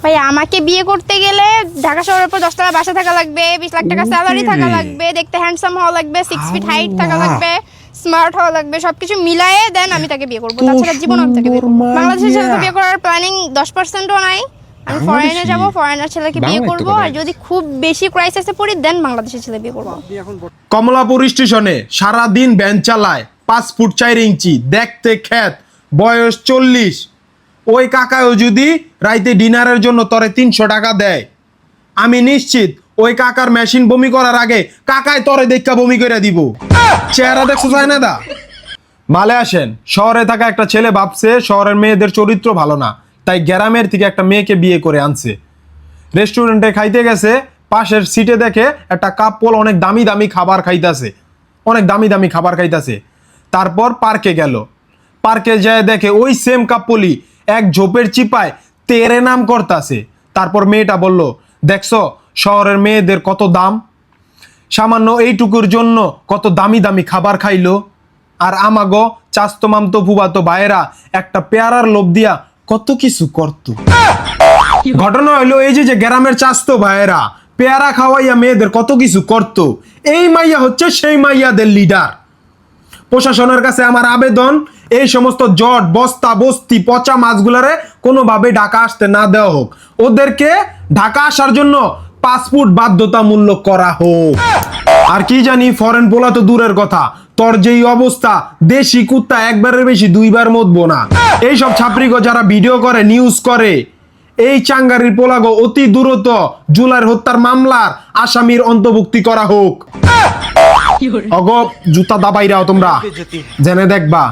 ভাই আমাকে বিয়ে করতে গেলে ঢাকা শহরের উপর 10 তলা বাসা থাকা লাগবে, 20 লাখ টাকা স্যালারি থাকা লাগবে, দেখতে হ্যান্ডসাম হওয়া লাগবে, 6 ফিট হাইট থাকা লাগবে, স্মার্ট হওয়া লাগবে, সবকিছু মিলায়ে দেন আমি তাকে বিয়ে করব। তাছাড়া জীবন আমি তাকে বিয়ে করব। বাংলাদেশের ছেলেকে বিয়ে করার প্ল্যানিং 10%ও নাই। আমি ফরেনে যাব, ফরেনার ছেলেকে বিয়ে করব, আর যদি খুব বেশি ক্রাইসিসে পড়ি দেন বাংলাদেশের ছেলে বিয়ে করব। কমলাপুর স্টেশনে সারা দিন ভ্যান চালায়, 5 ফুট 4 ইঞ্চি, দেখতে খ্যাত, বয়স 40। ওই কাকাও যদি রাইতে ডিনারের জন্য তরে 300 টাকা দেয়, আমি নিশ্চিত ওই কাকার মেশিন বমি করার আগে কাকায় তরে দেখা বমি করে দিব। চেহারা দেখছো যায় না দা? মালে আসেন, শহরে থাকা একটা ছেলে ভাবছে শহরের মেয়েদের চরিত্র ভালো না, তাই গ্রামের থেকে একটা মেয়েকে বিয়ে করে আনছে। রেস্টুরেন্টে খাইতে গেছে, পাশের সিটে দেখে একটা কাপল অনেক দামি দামি খাবার খাইতেছে, তারপর পার্কে গেল। পার্কে যায় দেখে ওই সেম কাপলই এক ঝোপের চিপায় তেরে নাম করতাছে। তারপর মেয়েটা বলল, দেখছো শহরের মেয়েদের কত দাম, সামান্য এইটুকুর জন্য কত দামি দামি খাবার খাইলো, আর আমাগো চাস্তো মামতো ফুবাতো ভাইয়েরা একটা পেয়ারার লোভ দিয়া কত কিছু করতো। ঘটনা হইলো এই যে গ্রামের চাস্তো ভাইয়েরা পেয়ারা খাওয়াইয়া মেয়েদের কত কিছু করতো। এই মাইয়া হচ্ছে সেই মাইয়াদের লিডার। প্রশাসনের কাছে আমার আবেদন, এই সমস্ত জট বস্তা বস্তি পচা মাছগুলারে কোনোভাবে ঢাকা আসতে না দেওয়া হোক, ওদেরকে ঢাকা আসার জন্য পাসপোর্ট বাধ্যতামূলক করা হোক। আর কি জানি ফরেন পোলা তো দূরের কথা, তোর যেই অবস্থা দেশি কুত্তা একবারের বেশি 2 বার মতবো না। এইসব ছাত্রীগো যারা ভিডিও করে নিউজ করে, এই চাঙ্গারির পোলাগো অতি দ্রুত জুলাইয়ের হত্যার মামলার আসামির অন্তর্ভুক্তি করা হোক। অগো জুতা দাবাইরাও তোমরা জেনে দেখবা।